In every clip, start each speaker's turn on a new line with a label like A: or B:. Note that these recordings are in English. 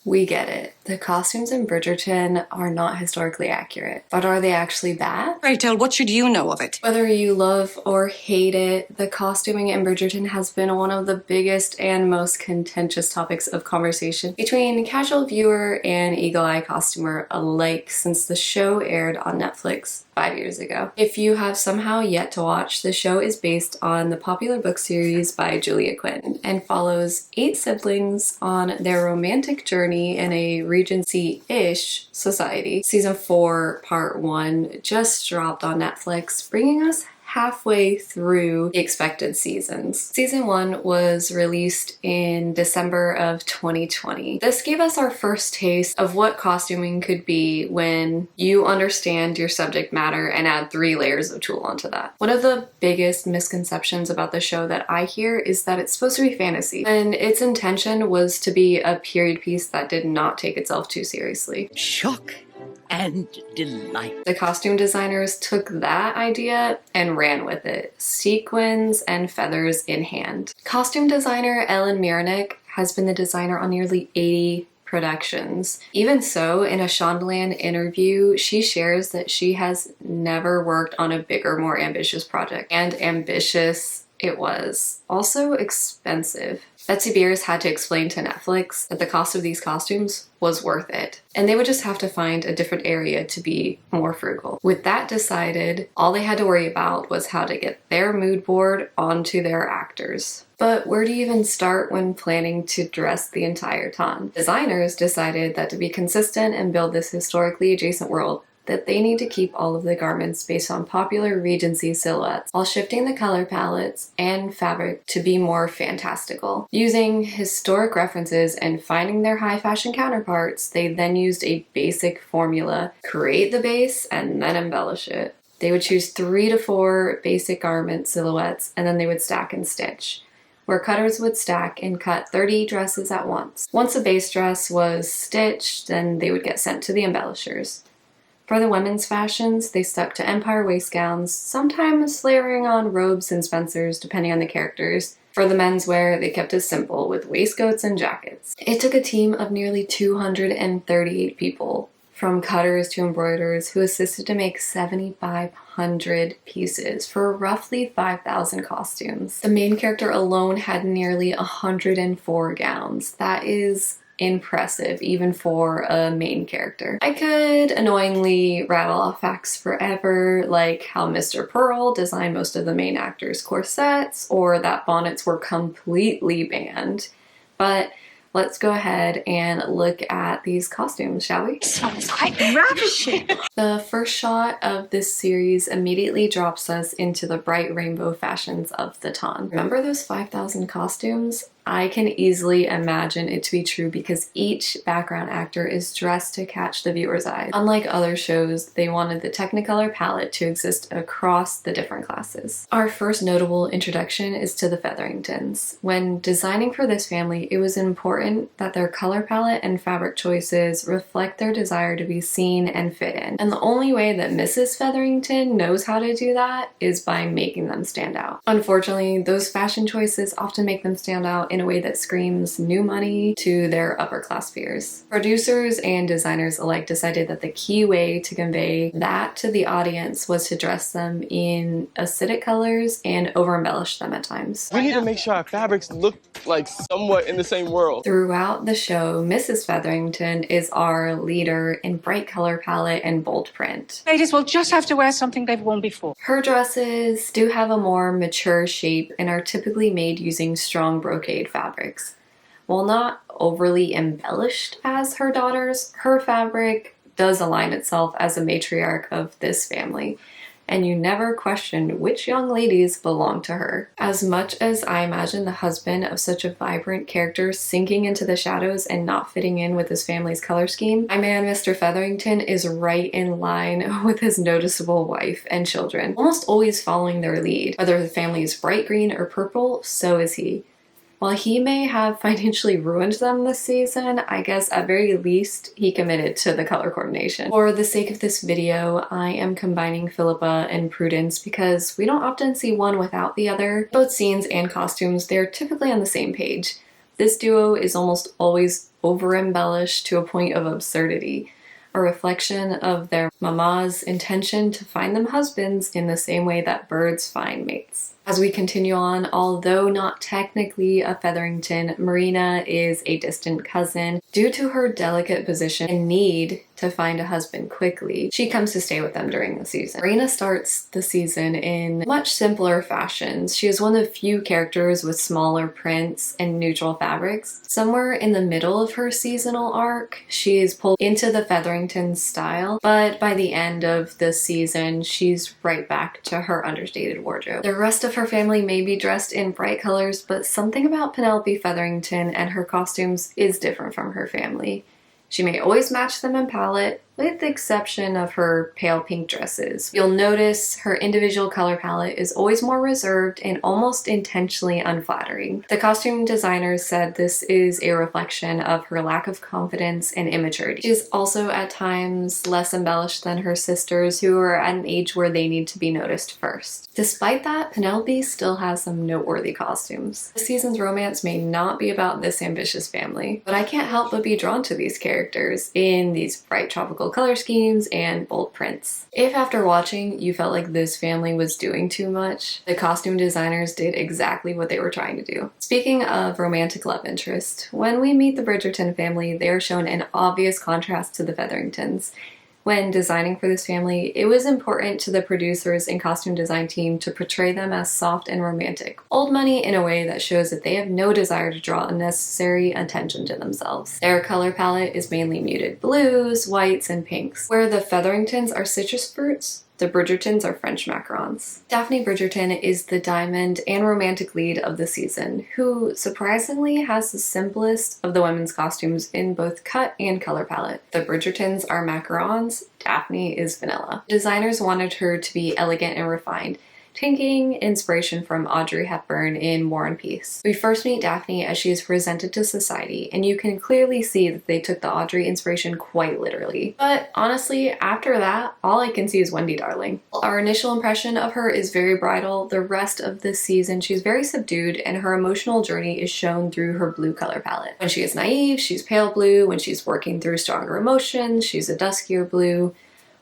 A: We get it. The costumes in Bridgerton are not historically accurate. But are they actually bad?
B: Pray tell, what should you know of it?
A: Whether you love or hate it, the costuming in Bridgerton has been one of the biggest and most contentious topics of conversation between casual viewer and eagle-eye costumer alike since the show aired on Netflix 5 years ago. If you have somehow yet to watch, the show is based on the popular book series by Julia Quinn and follows 8 siblings on their romantic journey in a Regency-ish society. Season 4, Part 1 just dropped on Netflix, bringing us halfway through the expected seasons. Season 1 was released in December of 2020. This gave us our first taste of what costuming could be when you understand your subject matter and add 3 layers of tulle onto that. One of the biggest misconceptions about the show that I hear is that it's supposed to be fantasy, and its intention was to be a period piece that did not take itself too seriously.
B: Shock and delight.
A: The costume designers took that idea and ran with it, sequins and feathers in hand. Costume designer Ellen Mironick has been the designer on nearly 80 productions. Even so, in a Shondaland interview, she shares that she has never worked on a bigger, more ambitious project. And ambitious it was. Also expensive. Betsy Beers had to explain to Netflix that the cost of these costumes was worth it, and they would just have to find a different area to be more frugal. With that decided, all they had to worry about was how to get their mood board onto their actors. But where do you even start when planning to dress the entire ton? Designers decided that to be consistent and build this historically adjacent world, that they need to keep all of the garments based on popular Regency silhouettes while shifting the color palettes and fabric to be more fantastical. Using historic references and finding their high fashion counterparts, they then used a basic formula, create the base, and then embellish it. They would choose 3 to 4 basic garment silhouettes, and then they would stack and stitch, where cutters would stack and cut 30 dresses at once. Once a base dress was stitched, then they would get sent to the embellishers. For the women's fashions, they stuck to empire waist gowns, sometimes layering on robes and spencers depending on the characters. For the menswear, they kept it simple with waistcoats and jackets. It took a team of nearly 238 people, from cutters to embroiderers, who assisted to make 7,500 pieces for roughly 5,000 costumes. The main character alone had nearly 104 gowns. That is impressive, even for a main character. I could annoyingly rattle off facts forever, like how Mr. Pearl designed most of the main actors' corsets, or that bonnets were completely banned. But let's go ahead and look at these costumes, shall we?
B: This one is quite ravishing.
A: The first shot of this series immediately drops us into the bright rainbow fashions of the ton. Remember those 5,000 costumes? I can easily imagine it to be true because each background actor is dressed to catch the viewer's eye. Unlike other shows, they wanted the Technicolor palette to exist across the different classes. Our first notable introduction is to the Featheringtons. When designing for this family, it was important that their color palette and fabric choices reflect their desire to be seen and fit in. And the only way that Mrs. Featherington knows how to do that is by making them stand out. Unfortunately, those fashion choices often make them stand out in a way that screams new money to their upper class peers. Producers and designers alike decided that the key way to convey that to the audience was to dress them in acidic colors and over embellish them at times.
C: We need to make sure our fabrics look like somewhat in the same world.
A: Throughout the show, Mrs. Featherington is our leader in bright color palette and bold print.
B: Ladies will just have to wear something they've worn before.
A: Her dresses do have a more mature shape and are typically made using strong brocade fabrics. While not overly embellished as her daughters, her fabric does align itself as a matriarch of this family, and you never questioned which young ladies belong to her. As much as I imagine the husband of such a vibrant character sinking into the shadows and not fitting in with his family's color scheme, my man Mr. Featherington is right in line with his noticeable wife and children, almost always following their lead. Whether the family is bright green or purple, so is he. While he may have financially ruined them this season, I guess at very least he committed to the color coordination. For the sake of this video, I am combining Philippa and Prudence because we don't often see one without the other. Both scenes and costumes, they're typically on the same page. This duo is almost always over-embellished to a point of absurdity, a reflection of their mama's intention to find them husbands in the same way that birds find mates. As we continue on, although not technically a Featherington, Marina is a distant cousin. Due to her delicate position and need to find a husband quickly, she comes to stay with them during the season. Marina starts the season in much simpler fashions. She is one of the few characters with smaller prints and neutral fabrics. Somewhere in the middle of her seasonal arc, she is pulled into the Featherington style, but by the end of the season, she's right back to her understated wardrobe. The rest of her family may be dressed in bright colors, but something about Penelope Featherington and her costumes is different from her family. She may always match them in palette, with the exception of her pale pink dresses. You'll notice her individual color palette is always more reserved and almost intentionally unflattering. The costume designers said this is a reflection of her lack of confidence and immaturity. She is also at times less embellished than her sisters, who are at an age where they need to be noticed first. Despite that, Penelope still has some noteworthy costumes. This season's romance may not be about this ambitious family, but I can't help but be drawn to these characters in these bright tropical color schemes and bold prints. If after watching you felt like this family was doing too much, the costume designers did exactly what they were trying to do. Speaking of romantic love interest, when we meet the Bridgerton family, they are shown in obvious contrast to the Featheringtons. When designing for this family, it was important to the producers and costume design team to portray them as soft and romantic. Old money in a way that shows that they have no desire to draw unnecessary attention to themselves. Their color palette is mainly muted blues, whites, and pinks. Where the Featheringtons are citrus fruits, the Bridgertons are French macarons. Daphne Bridgerton is the diamond and romantic lead of the season, who surprisingly has the simplest of the women's costumes in both cut and color palette. The Bridgertons are macarons, Daphne is vanilla. Designers wanted her to be elegant and refined, taking inspiration from Audrey Hepburn in War and Peace. We first meet Daphne as she is presented to society, and you can clearly see that they took the Audrey inspiration quite literally. But honestly, after that, all I can see is Wendy Darling. Our initial impression of her is very bridal. The rest of this season, she's very subdued, and her emotional journey is shown through her blue color palette. When she is naive, she's pale blue. When she's working through stronger emotions, she's a duskier blue.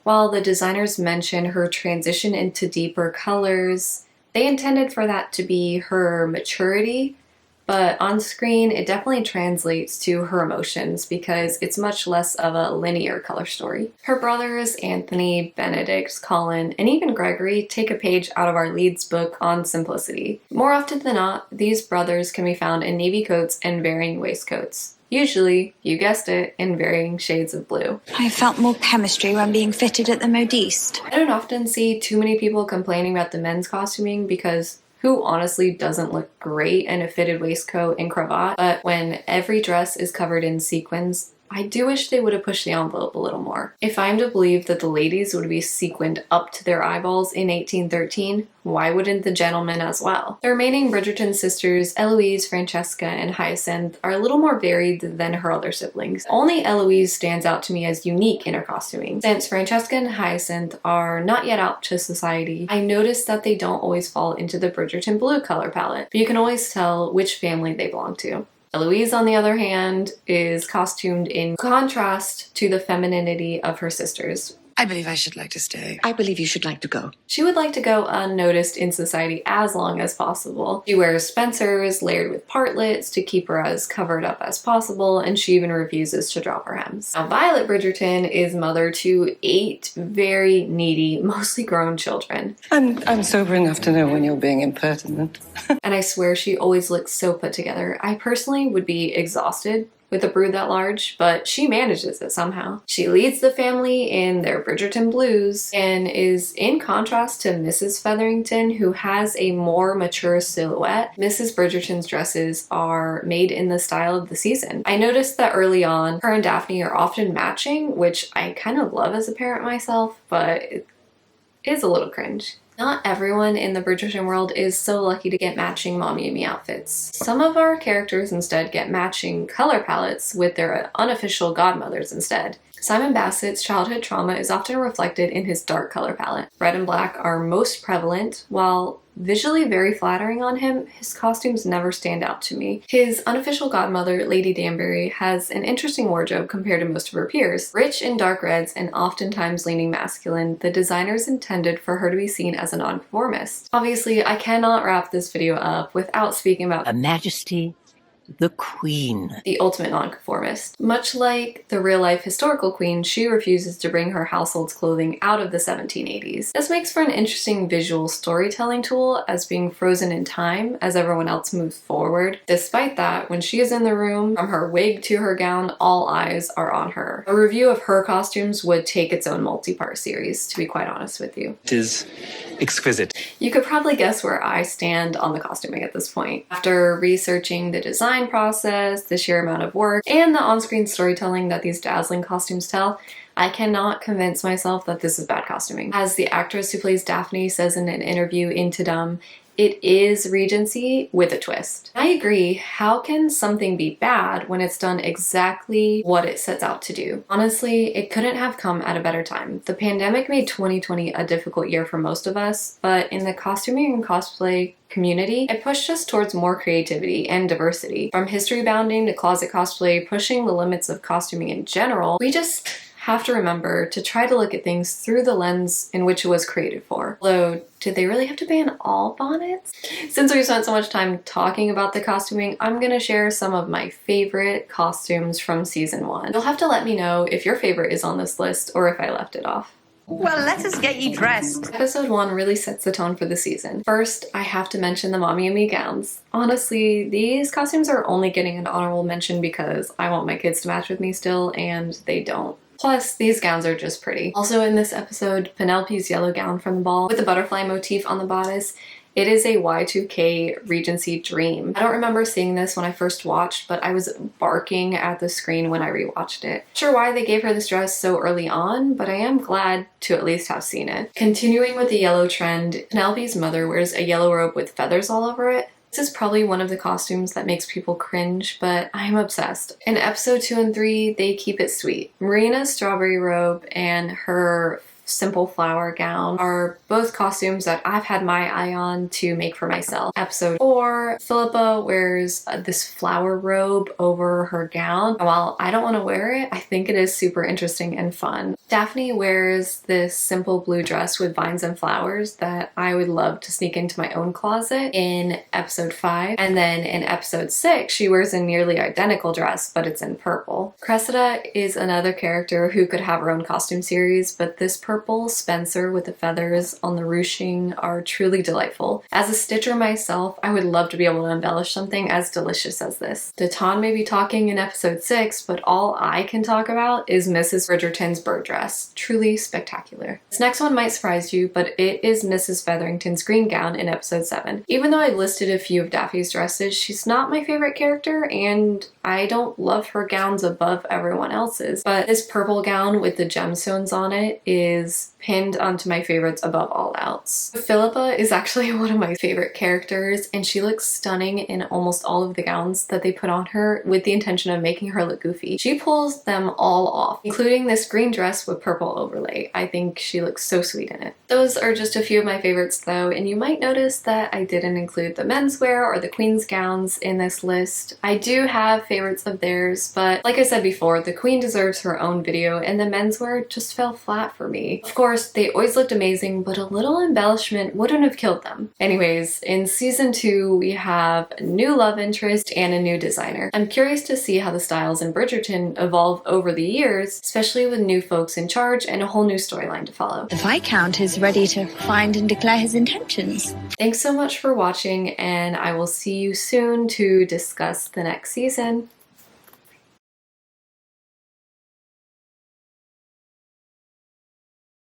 A: While the designers mention her transition into deeper colors, they intended for that to be her maturity, but on screen it definitely translates to her emotions because it's much less of a linear color story. Her brothers, Anthony, Benedict, Colin, and even Gregory, take a page out of our lead's book on simplicity. More often than not, these brothers can be found in navy coats and varying waistcoats. Usually, you guessed it, in varying shades of blue.
D: I felt more chemistry when being fitted at the modiste.
A: I don't often see too many people complaining about the men's costuming because who honestly doesn't look great in a fitted waistcoat and cravat? But when every dress is covered in sequins, I do wish they would have pushed the envelope a little more. If I'm to believe that the ladies would be sequined up to their eyeballs in 1813, why wouldn't the gentlemen as well? The remaining Bridgerton sisters, Eloise, Francesca, and Hyacinth, are a little more varied than her other siblings. Only Eloise stands out to me as unique in her costuming. Since Francesca and Hyacinth are not yet out to society, I noticed that they don't always fall into the Bridgerton blue color palette, but you can always tell which family they belong to. Eloise, on the other hand, is costumed in contrast to the femininity of her sisters.
E: I believe I should like to stay.
B: I believe you should like to go.
A: She would like to go unnoticed in society as long as possible. She wears Spencers layered with partlets to keep her as covered up as possible, and she even refuses to drop her hems. Now, Violet Bridgerton is mother to 8 very needy, mostly grown children.
F: I'm sober enough to know when you're being impertinent.
A: And I swear she always looks so put together. I personally would be exhausted with a brood that large, but she manages it somehow. She leads the family in their Bridgerton blues and is in contrast to Mrs. Featherington, who has a more mature silhouette. Mrs. Bridgerton's dresses are made in the style of the season. I noticed that early on, her and Daphne are often matching, which I kind of love as a parent myself, but it is a little cringe. Not everyone in the Bridgerton world is so lucky to get matching Mommy and Me outfits. Some of our characters instead get matching color palettes with their unofficial godmothers instead. Simon Bassett's childhood trauma is often reflected in his dark color palette. Red and black are most prevalent, while visually very flattering on him, his costumes never stand out to me. His unofficial godmother, Lady Danbury, has an interesting wardrobe compared to most of her peers. Rich in dark reds and oftentimes leaning masculine, the designers intended for her to be seen as a nonconformist. Obviously, I cannot wrap this video up without speaking about
B: Her Majesty, the Queen.
A: the ultimate nonconformist. Much like the real-life historical queen, she refuses to bring her household's clothing out of the 1780s. This makes for an interesting visual storytelling tool as being frozen in time as everyone else moves forward. Despite that, when she is in the room, from her wig to her gown, all eyes are on her. A review of her costumes would take its own multi-part series, to be quite honest with you.
E: It is exquisite.
A: You could probably guess where I stand on the costuming at this point. After researching the design process, the sheer amount of work, and the on-screen storytelling that these dazzling costumes tell, I cannot convince myself that this is bad costuming. As the actress who plays Daphne says in an interview in Tudum, it is Regency with a twist. I agree, how can something be bad when it's done exactly what it sets out to do? Honestly, it couldn't have come at a better time. The pandemic made 2020 a difficult year for most of us, but in the costuming and cosplay community, it pushed us towards more creativity and diversity. From history bounding to closet cosplay, pushing the limits of costuming in general, we just have to remember to try to look at things through the lens in which it was created for. Although, did they really have to ban all bonnets? Since we spent so much time talking about the costuming, I'm gonna share some of my favorite costumes from season 1. You'll have to let me know if your favorite is on this list or if I left it off.
B: Well, let us get you dressed.
A: Episode 1 really sets the tone for the season. First, I have to mention the Mommy and Me gowns. Honestly, these costumes are only getting an honorable mention because I want my kids to match with me still, and they don't. Plus, these gowns are just pretty. Also in this episode, Penelope's yellow gown from the ball with the butterfly motif on the bodice. It is a Y2K Regency dream. I don't remember seeing this when I first watched, but I was barking at the screen when I rewatched it. Not sure why they gave her this dress so early on, but I am glad to at least have seen it. Continuing with the yellow trend, Penelope's mother wears a yellow robe with feathers all over it. This is probably one of the costumes that makes people cringe, but I'm obsessed. In episode 2 and 3, they keep it sweet. Marina's strawberry robe and her simple flower gown are both costumes that I've had my eye on to make for myself. Episode 4, Philippa wears this flower robe over her gown. While I don't want to wear it, I think it is super interesting and fun. Daphne wears this simple blue dress with vines and flowers that I would love to sneak into my own closet in episode 5. And then in episode 6, she wears a nearly identical dress, but it's in purple. Cressida is another character who could have her own costume series, but this purple Spencer with the feathers on the ruching are truly delightful. As a stitcher myself, I would love to be able to embellish something as delicious as this. Deton may be talking in episode 6, but all I can talk about is Mrs. Bridgerton's bird dress. Truly spectacular. This next one might surprise you, but it is Mrs. Featherington's green gown in episode 7. Even though I've listed a few of Daffy's dresses, she's not my favorite character, and I don't love her gowns above everyone else's. But this purple gown with the gemstones on it is pinned onto my favorites above all else. Philippa is actually one of my favorite characters, and she looks stunning in almost all of the gowns that they put on her with the intention of making her look goofy. She pulls them all off, including this green dress with purple overlay. I think she looks so sweet in it. Those are just a few of my favorites though, and you might notice that I didn't include the menswear or the queen's gowns in this list. I do have favorites of theirs, but like I said before, the queen deserves her own video and the menswear just fell flat for me. Of course, they always looked amazing, but a little embellishment wouldn't have killed them. Anyways, in season 2, we have a new love interest and a new designer. I'm curious to see how the styles in Bridgerton evolve over the years, especially with new folks in charge and a whole new storyline to follow.
D: The Viscount is ready to find and declare his intentions.
A: Thanks so much for watching, and I will see you soon to discuss the next season.